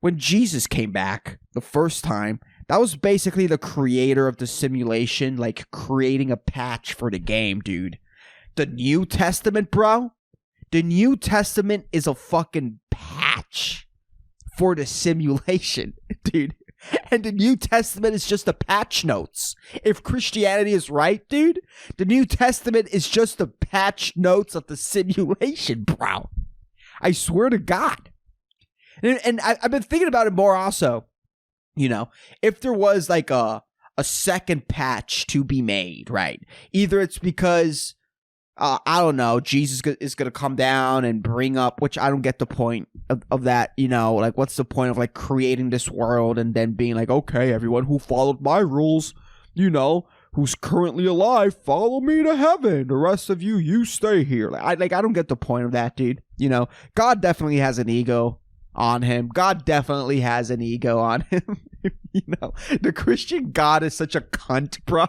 when Jesus came back the first time, that was basically the creator of the simulation, like creating a patch for the game, dude. The New Testament, bro. The New Testament is a fucking patch for the simulation, dude. And the New Testament is just the patch notes. If Christianity is right, dude, the New Testament is just the patch notes of the simulation, bro. I swear to God. And I've been thinking about it more also. You know, if there was like a second patch to be made, right? Either it's because, I don't know, Jesus is going to come down and bring up, which I don't get the point of that, you know, like what's the point of like creating this world and then being like, okay, everyone who followed my rules, you know, who's currently alive, follow me to heaven. The rest of you, you stay here. I don't get the point of that, dude. You know, God definitely has an ego on him. God definitely has an ego on him. You know, the Christian God is such a cunt, bro.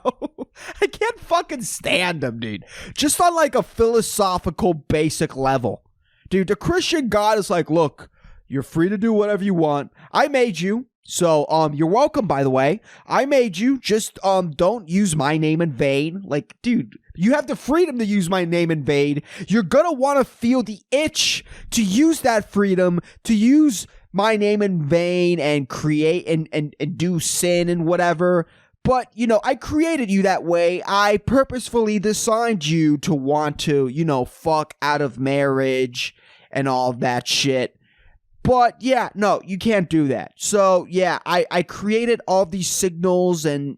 I can't fucking stand him, dude. Just on like a philosophical basic level. Dude, the Christian God is like, look, you're free to do whatever you want. I made you. So, you're welcome, by the way. I made you. Just, don't use my name in vain. Like, dude, you have the freedom to use my name in vain. You're gonna want to feel the itch to use that freedom, to use my name in vain and create and do sin and whatever. But, you know, I created you that way. I purposefully designed you to want to, you know, fuck out of marriage and all that shit. But yeah, no, you can't do that. So yeah, I created all these signals and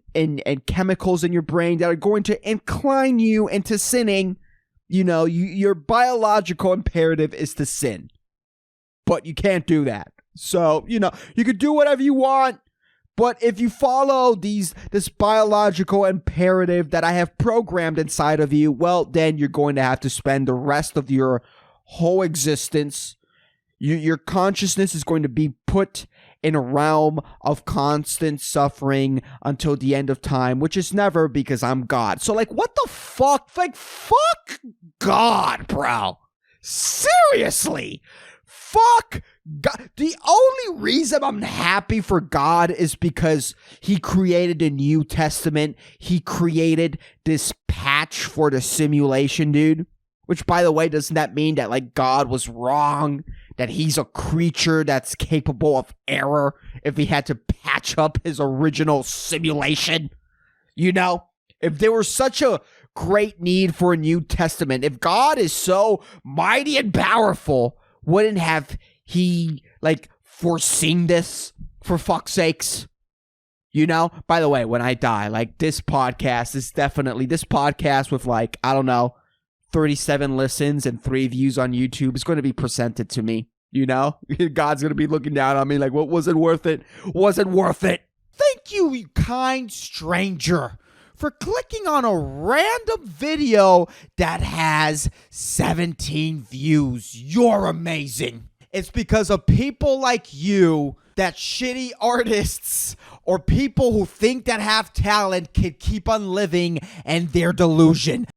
chemicals in your brain that are going to incline you into sinning. You know, your biological imperative is to sin. But you can't do that. So, you know, you could do whatever you want. But if you follow this biological imperative that I have programmed inside of you, well, then you're going to have to spend the rest of your whole existence. Your consciousness is going to be put in a realm of constant suffering until the end of time, which is never, because I'm God. So, like, what the fuck? Like, fuck God, bro. Seriously. Fuck God. The only reason I'm happy for God is because he created a New Testament. He created this patch for the simulation, dude. Which, by the way, doesn't that mean that, like, God was wrong? That he's a creature that's capable of error if he had to patch up his original simulation? You know? If there were such a great need for a New Testament, if God is so mighty and powerful, wouldn't have he, like, foreseen this, for fuck's sakes? You know? By the way, when I die, like, this podcast with, like, I don't know, 37 listens and 3 views on YouTube is going to be presented to me, you know? God's going to be looking down on me like, what wasn't worth it? Wasn't worth it. Thank you, you kind stranger, for clicking on a random video that has 17 views. You're amazing. It's because of people like you that shitty artists or people who think that have talent can keep on living in their delusion.